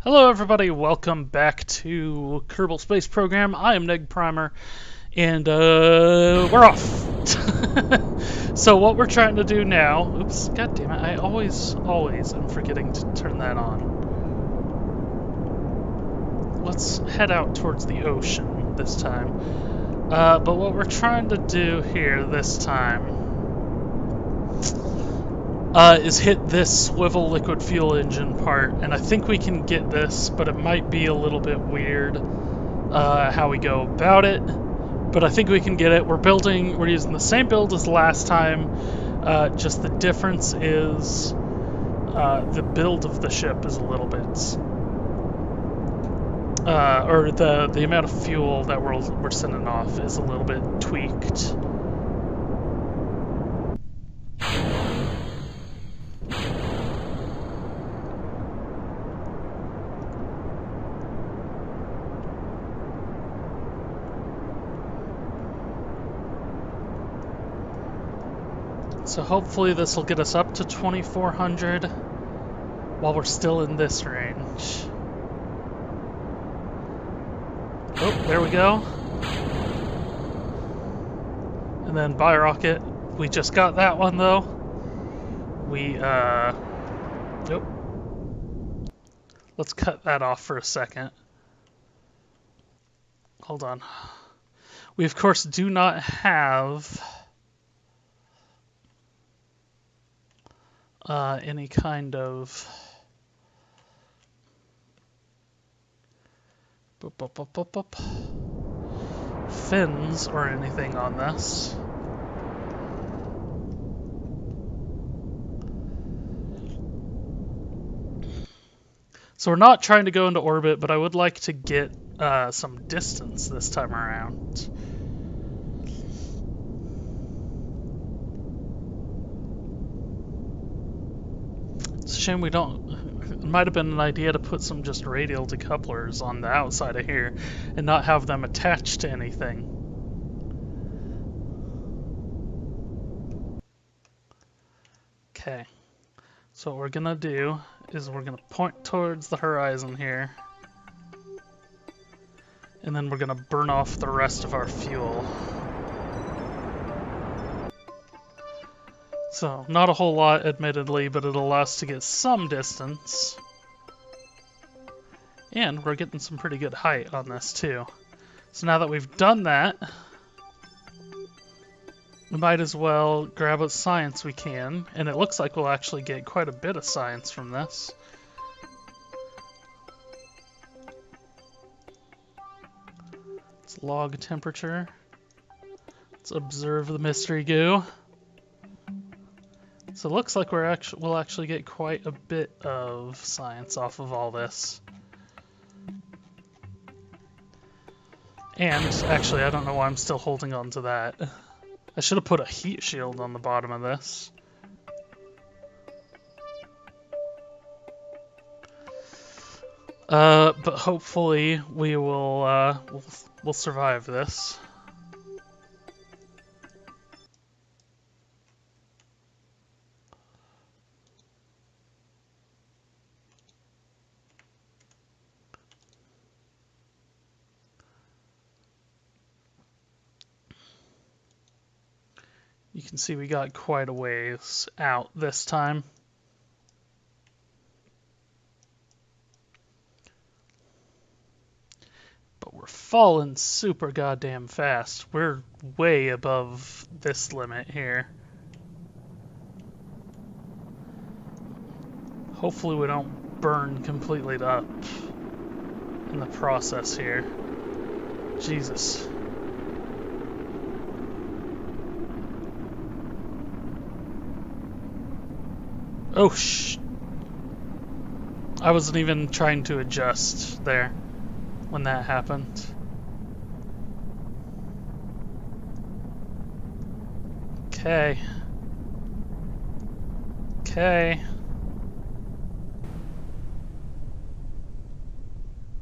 Hello everybody, welcome back to Kerbal Space Program. I am NegPrimer, and we're off! So what we're trying to do now... Oops, god damn it, I always am forgetting to turn that on. Let's head out towards the ocean this time. But what we're trying to do here this time is hit this swivel liquid fuel engine part, and I think we can get this, but it might be a little bit weird how we go about it, but I think we can get it. We're using the same build as last time, just the difference is the build of the ship is a little bit, or the amount of fuel that we're sending off is a little bit tweaked. So hopefully this will get us up to 2400 while we're still in this range. Oh, there we go. And then by rocket, we just got that one though. Nope. Let's cut that off for a second. Hold on. We of course do not have any kind of fins or anything on this. So we're not trying to go into orbit, but I would like to get some distance this time around. It's a shame we don't... It might have been an idea to put some just radial decouplers on the outside of here and not have them attached to anything. Okay, so what we're gonna do is we're gonna point towards the horizon here, and then we're gonna burn off the rest of our fuel. So, not a whole lot, admittedly, but it'll allow us to get some distance. And we're getting some pretty good height on this, too. So now that we've done that, we might as well grab what science we can, and it looks like we'll actually get quite a bit of science from this. Let's log temperature. Let's observe the mystery goo. So it looks like we'll actually get quite a bit of science off of all this. And actually, I don't know why I'm still holding on to that. I should have put a heat shield on the bottom of this. But hopefully we will we'll survive this. You can see we got quite a ways out this time. But we're falling super goddamn fast. We're way above this limit here. Hopefully we don't burn completely up in the process here. Jesus. Oh, I wasn't even trying to adjust there when that happened. Okay. Okay.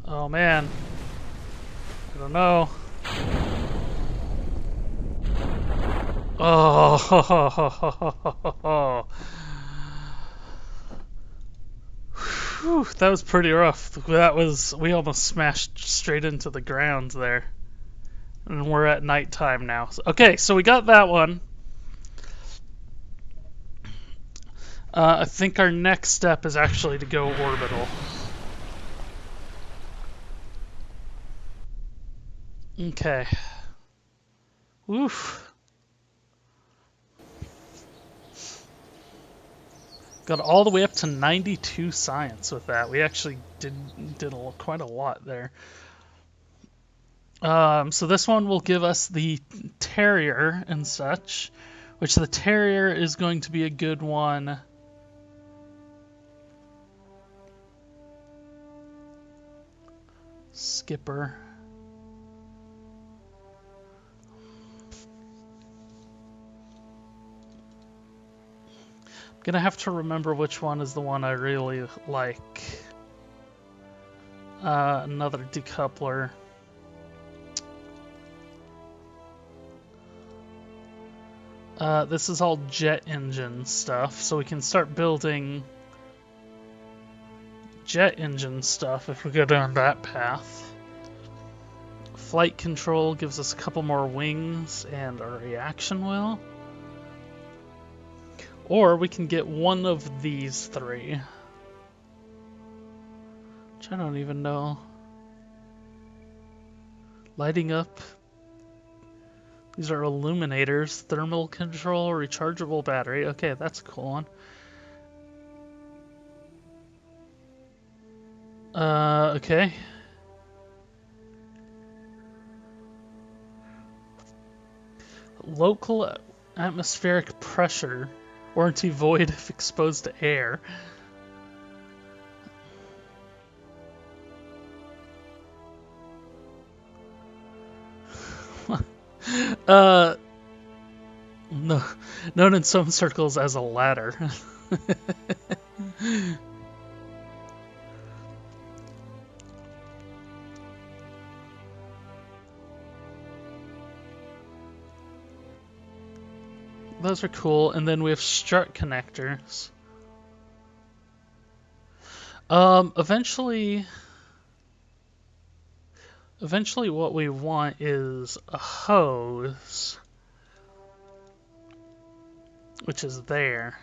Oh man. I don't know. Oh. Whew, that was pretty rough. We almost smashed straight into the ground there. And we're at nighttime now. Okay, so we got that one. I think our next step is actually to go orbital. Okay. Oof. Got all the way up to 92 science with that. We actually did quite a lot there. So this one will give us the terrier and such, which the terrier is going to be a good one. Skipper. I'm gonna have to remember which one is the one I really like. Another decoupler. This is all jet engine stuff, so we can start building jet engine stuff if we go down that path. Flight control gives us a couple more wings and a reaction wheel. Or we can get one of these three. Which I don't even know. Lighting up. These are illuminators, thermal control, rechargeable battery. Okay, that's a cool one. Okay. Local atmospheric pressure. Warranty void if exposed to air. No, known in some circles as a ladder. Those are cool, and then we have strut connectors. Eventually what we want is a hose, which is there.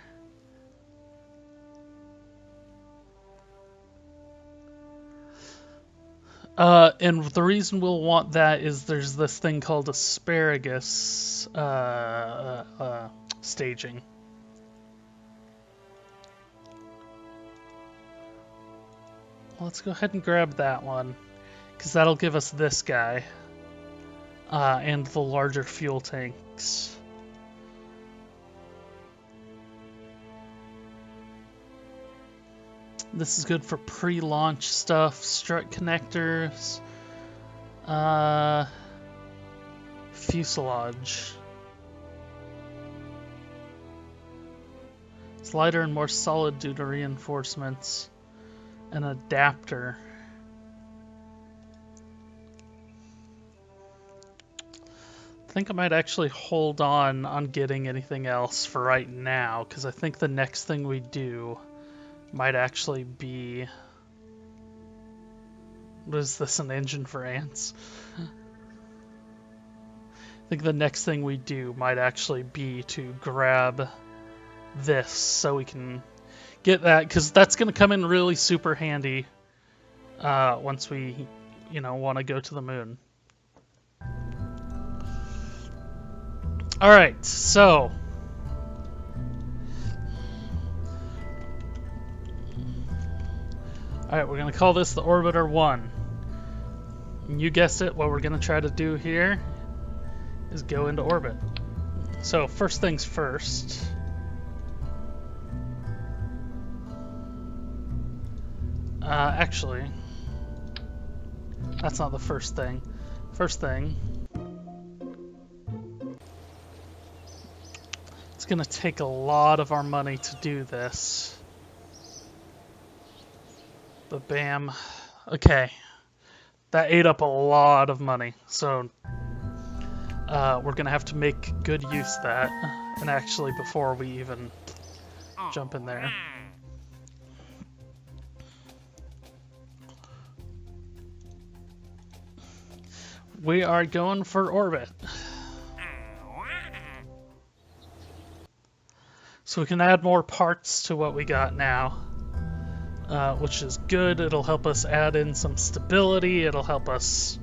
And the reason we'll want that is there's this thing called asparagus staging. Let's go ahead and grab that one, because that'll give us this guy and the larger fuel tanks. This is good for pre-launch stuff, strut connectors, fuselage. It's lighter and more solid due to reinforcements. An adapter. I think I might actually hold on getting anything else for right now, because I think the next thing we do might actually be... What is this, an engine for ants? I think the next thing we do might actually be to grab this so we can get that, because that's going to come in really super handy once we, want to go to the moon. Alright, so... Alright, we're going to call this the Orbiter 1. And you guessed it, what we're going to try to do here is go into orbit. So, first things first. Actually, that's not the first thing. First thing, it's going to take a lot of our money to do this. But bam. Okay. That ate up a lot of money. So we're going to have to make good use of that. And actually, before we even jump in there. We are going for orbit. So we can add more parts to what we got now, which is good. It'll help us add in some stability. It'll help us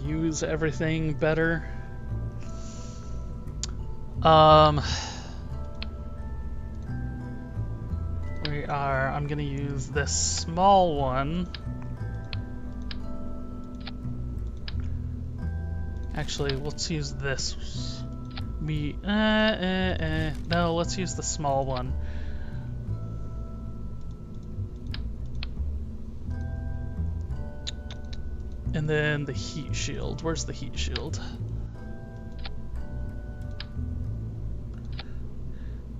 use everything better. I'm gonna use this small one. Actually, let's use this. No, let's use the small one. And then the heat shield. Where's the heat shield?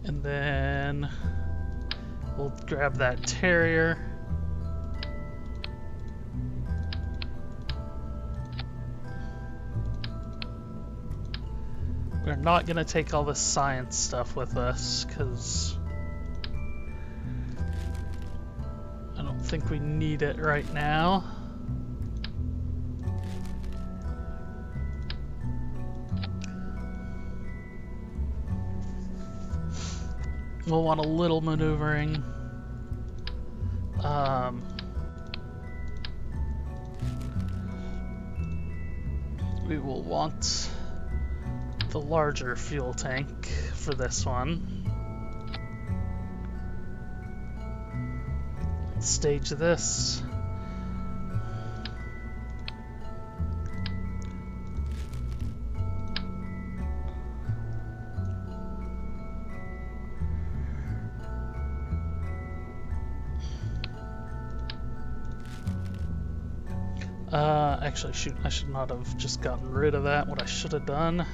And then we'll grab that terrier. We're not gonna take all this science stuff with us, because I don't think we need it right now. We'll want a little maneuvering. We will want the larger fuel tank for this one. Stage this. Actually, shoot, I should not have just gotten rid of that. What I should have done.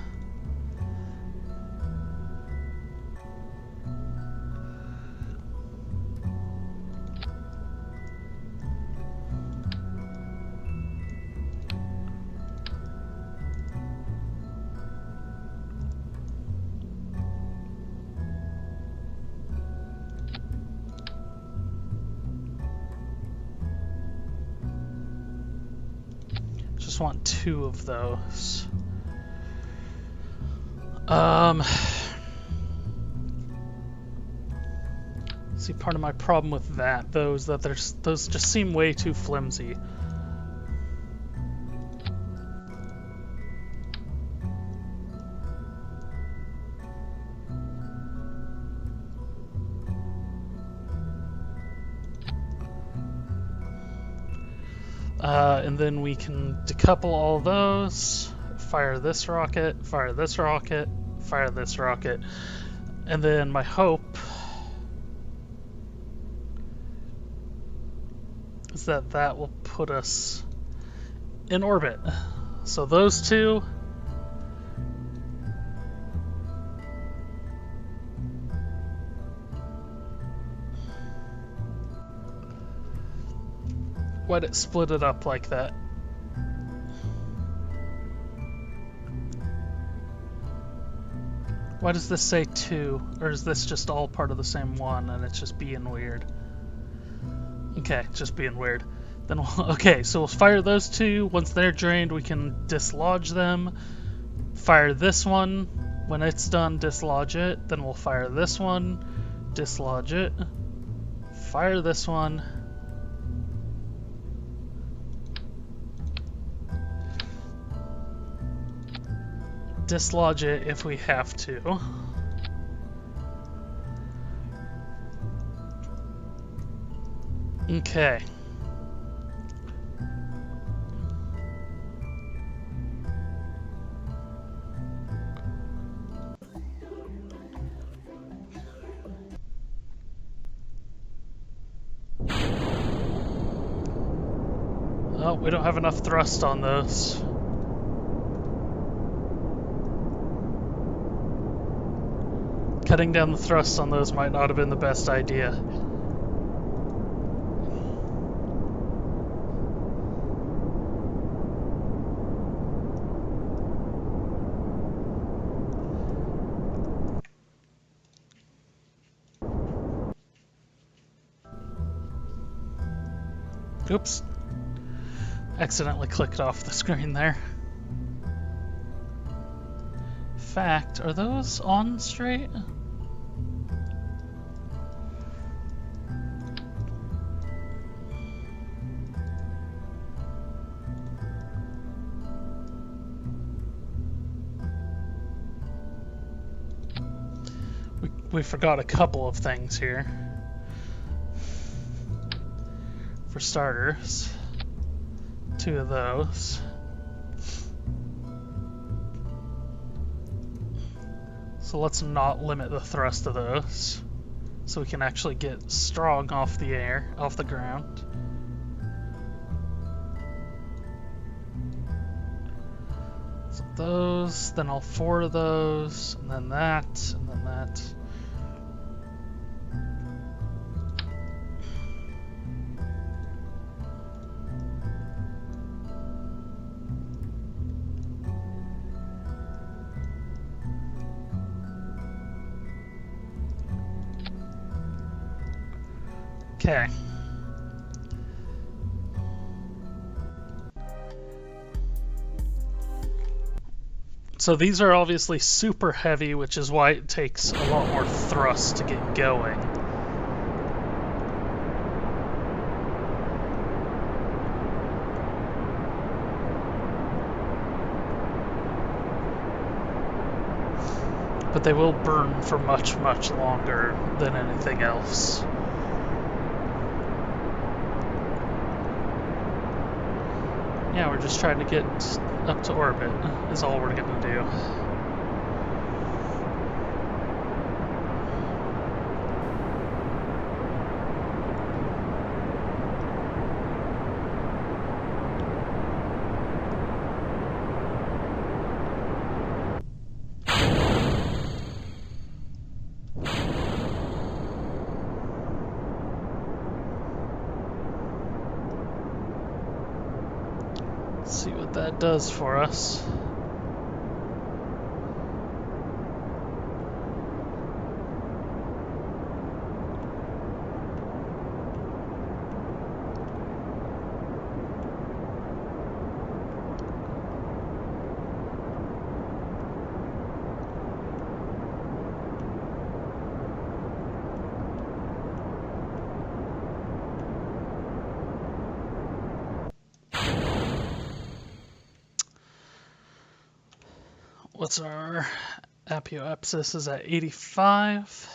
Just want 2 of those. See, part of my problem with that, though, is that those just seem way too flimsy. And then we can decouple all those, fire this rocket, fire this rocket, fire this rocket, and then my hope is that that will put us in orbit. So those 2. Why'd it split it up like that? Why does this say 2? Or is this just all part of the same one and it's just being weird? Okay, just being weird. Then okay, so we'll fire those 2. Once they're drained, we can dislodge them. Fire this one. When it's done, dislodge it. Then we'll fire this one, dislodge it. Fire this one. Dislodge it if we have to. Okay. Oh, we don't have enough thrust on those. Cutting down the thrust on those might not have been the best idea. Oops. Accidentally clicked off the screen there. Fact, are those on straight? We forgot a couple of things here. For starters, 2 of those. So let's not limit the thrust of those, so we can actually get strong off the ground. So those, then all 4 of those, and then that, and then that. Okay. So these are obviously super heavy, which is why it takes a lot more thrust to get going. But they will burn for much, much longer than anything else. Yeah, we're just trying to get up to orbit, is all we're gonna do. See what that does for us. What's our apoapsis is at 85.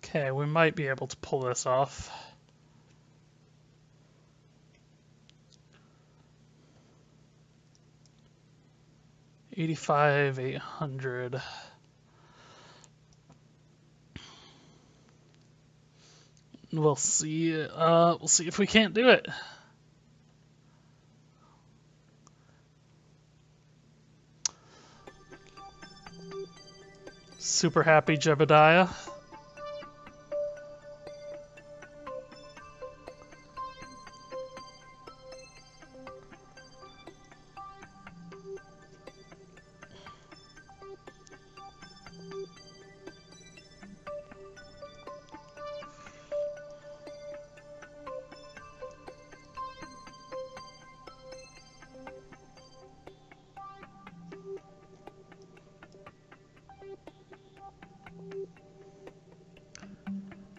Okay, we might be able to pull this off. $85, 800. We'll see. We'll see if we can't do it. Super happy, Jebediah.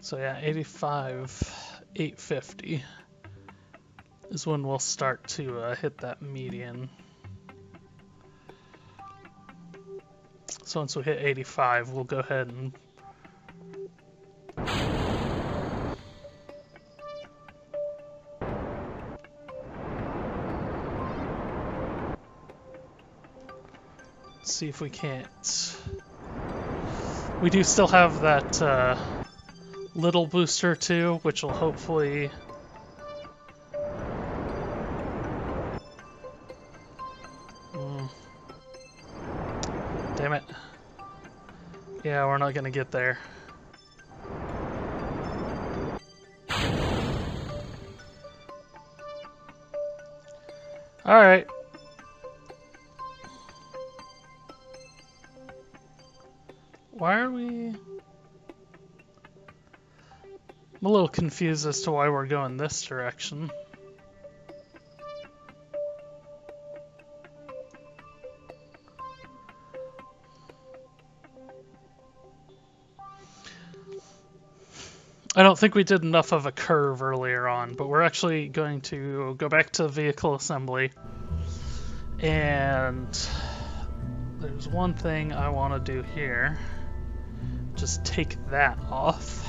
So yeah, 85, 850 is when we'll start to hit that median. So once we hit 85, we'll go ahead and see if we can't. We do still have that little booster too, which will hopefully damn it. Yeah, we're not gonna get there. Alright. Why are we... I'm a little confused as to why we're going this direction. I don't think we did enough of a curve earlier on, but we're actually going to go back to vehicle assembly. And there's one thing I want to do here. Just take that off.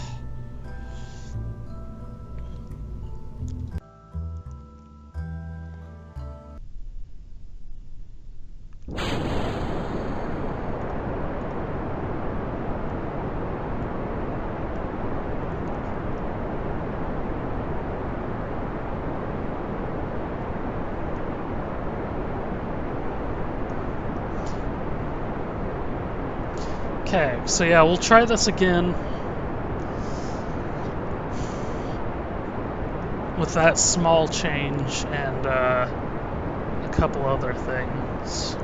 Okay, so yeah, we'll try this again with that small change and a couple other things.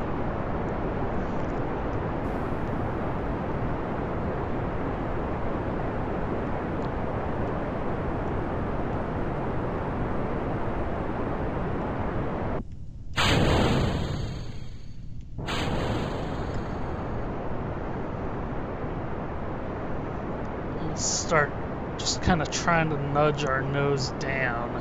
We'll start just kind of trying to nudge our nose down.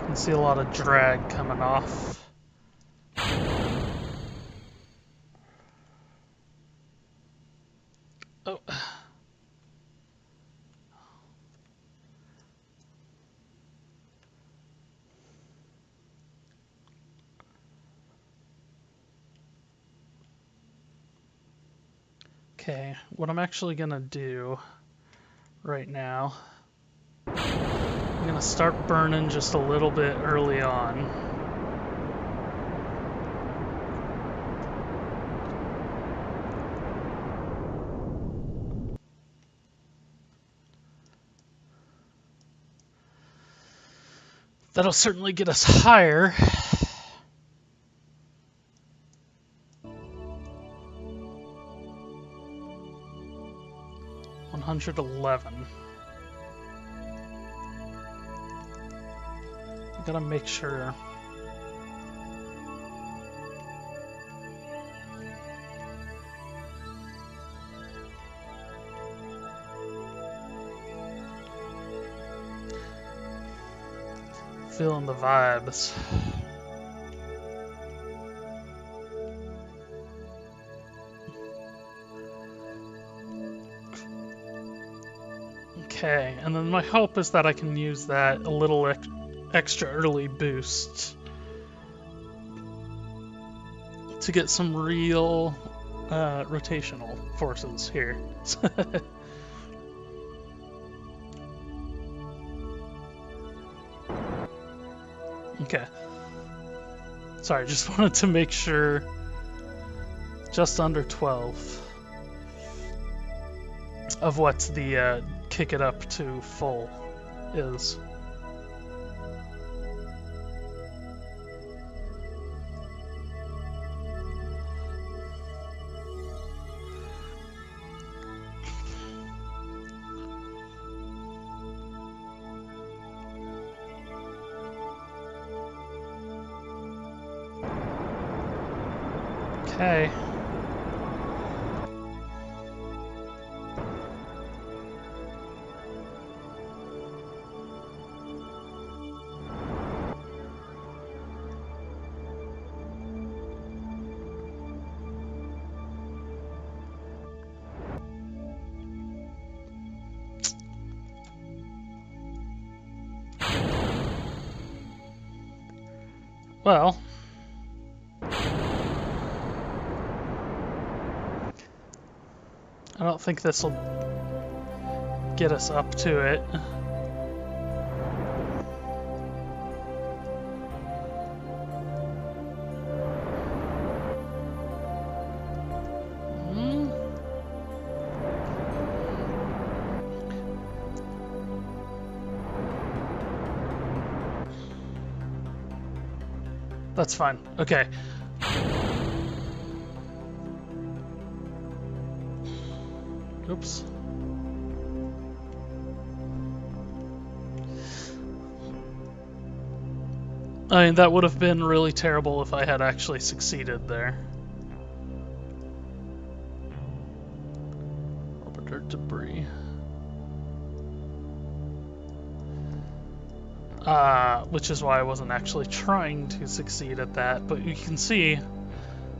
You can see a lot of drag coming off. Oh. Okay, what I'm actually gonna do right now, I'm gonna start burning just a little bit early on. That'll certainly get us higher. 111. I gotta make sure. Feeling the vibes. Okay, and then my hope is that I can use that a little extra early boost to get some real rotational forces here. Okay. Sorry, just wanted to make sure. Just under 12 of what the kick it up to full is. Okay. Well, I don't think this will get us up to it. That's fine. Okay. Oops. I mean, that would have been really terrible if I had actually succeeded there. Orbiter debris. Which is why I wasn't actually trying to succeed at that, but you can see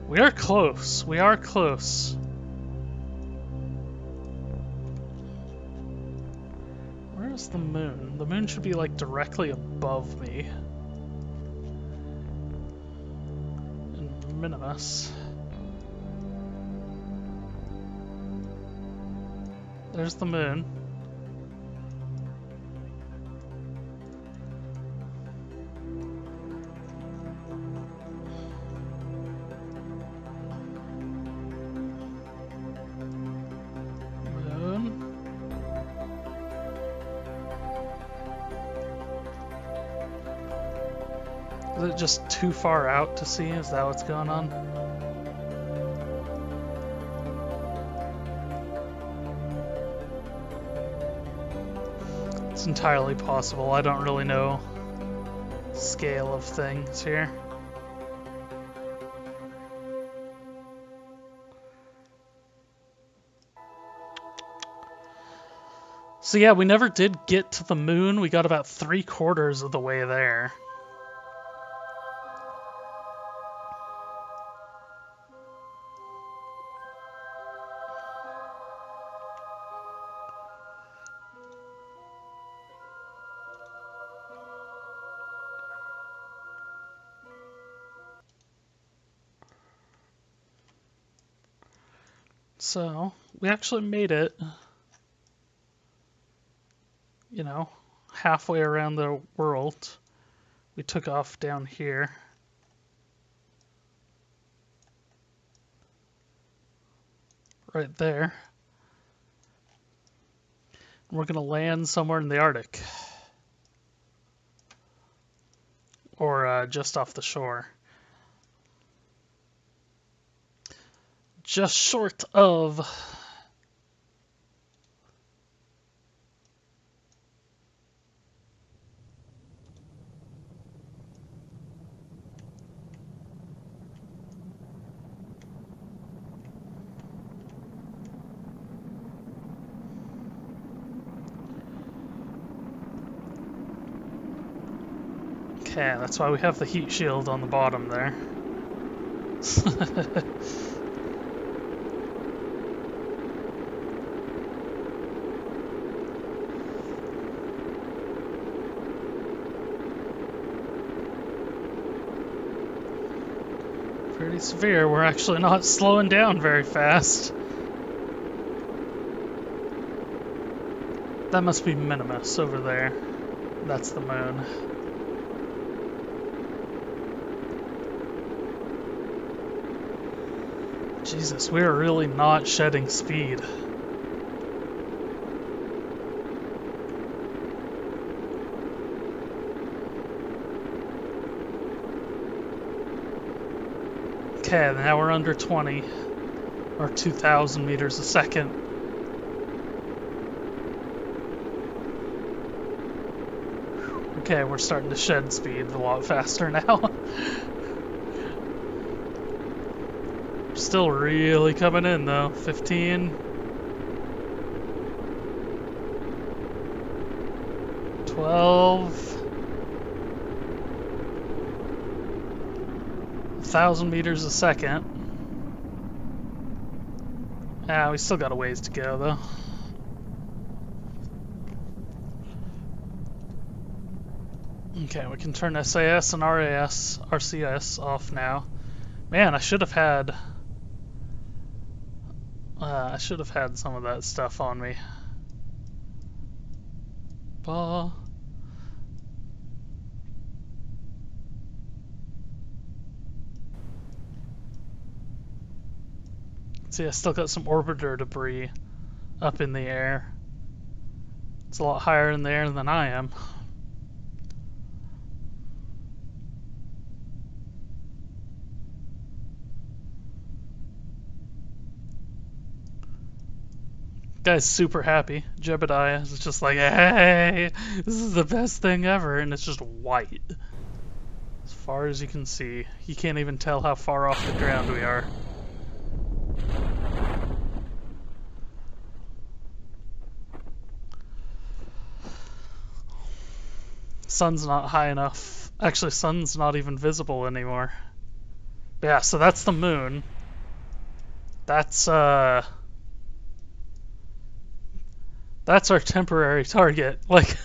we are close. We are close. Where is the moon? The moon should be like directly above me. In Minimus. There's the moon. Is it just too far out to see? Is that what's going on? It's entirely possible. I don't really know the scale of things here. So yeah, we never did get to the moon. We got about 3/4 of the way there. So, we actually made it, you know, halfway around the world. We took off down here. Right there. We're going to land somewhere in the Arctic. Or just off the shore. Just short of... Okay, that's why we have the heat shield on the bottom there. Pretty severe. We're actually not slowing down very fast. That must be Minimus over there. That's the moon. Jesus, we are really not shedding speed. Okay, now we're under 20, or 2,000 meters a second. Okay, we're starting to shed speed a lot faster now. Still really coming in though. 15. 12. 1,000 meters a second. Ah, we still got a ways to go though. Okay, we can turn SAS and RCS off now. Man, I should have had some of that stuff on me. Bah. See, I still got some orbiter debris up in the air. It's a lot higher in the air than I am. Guy's super happy. Jebediah is just like, hey, this is the best thing ever, and it's just white. As far as you can see. You can't even tell how far off the ground we are. Sun's not high enough. Actually, sun's not even visible anymore. But yeah, so that's the moon. That's our temporary target. Like,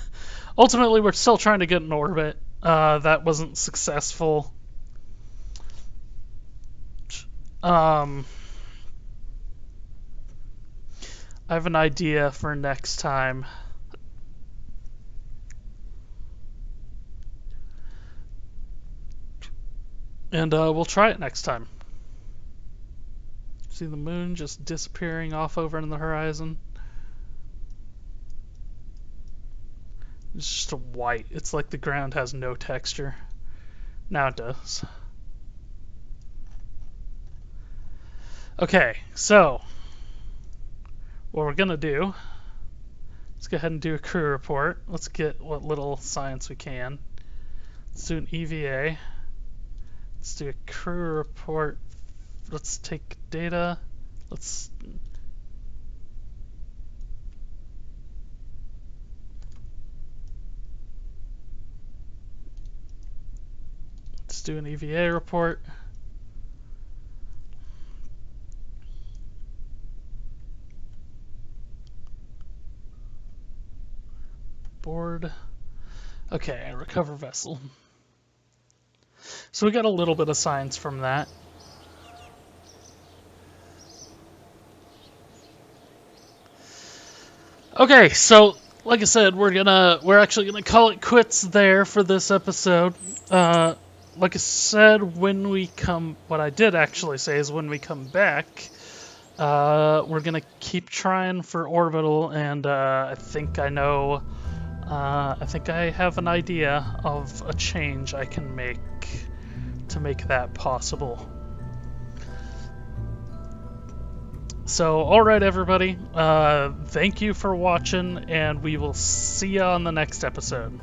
ultimately, we're still trying to get in orbit. That wasn't successful. I have an idea for next time. And we'll try it next time. See the moon just disappearing off over in the horizon? It's just a white. It's like the ground has no texture. Now it does. Okay, so what we're gonna do, let's go ahead and do a crew report. Let's get what little science we can. Let's do an EVA. Let's do a crew report. Let's take data. Let's do an EVA report. Board. Okay, recover vessel. So we got a little bit of science from that. Okay, so like I said, we're actually gonna call it quits there for this episode. Like I said, what I did actually say is when we come back, we're gonna keep trying for orbital, and I think I know. I think I have an idea of a change I can make to make that possible. So, alright everybody, thank you for watching, and we will see you on the next episode.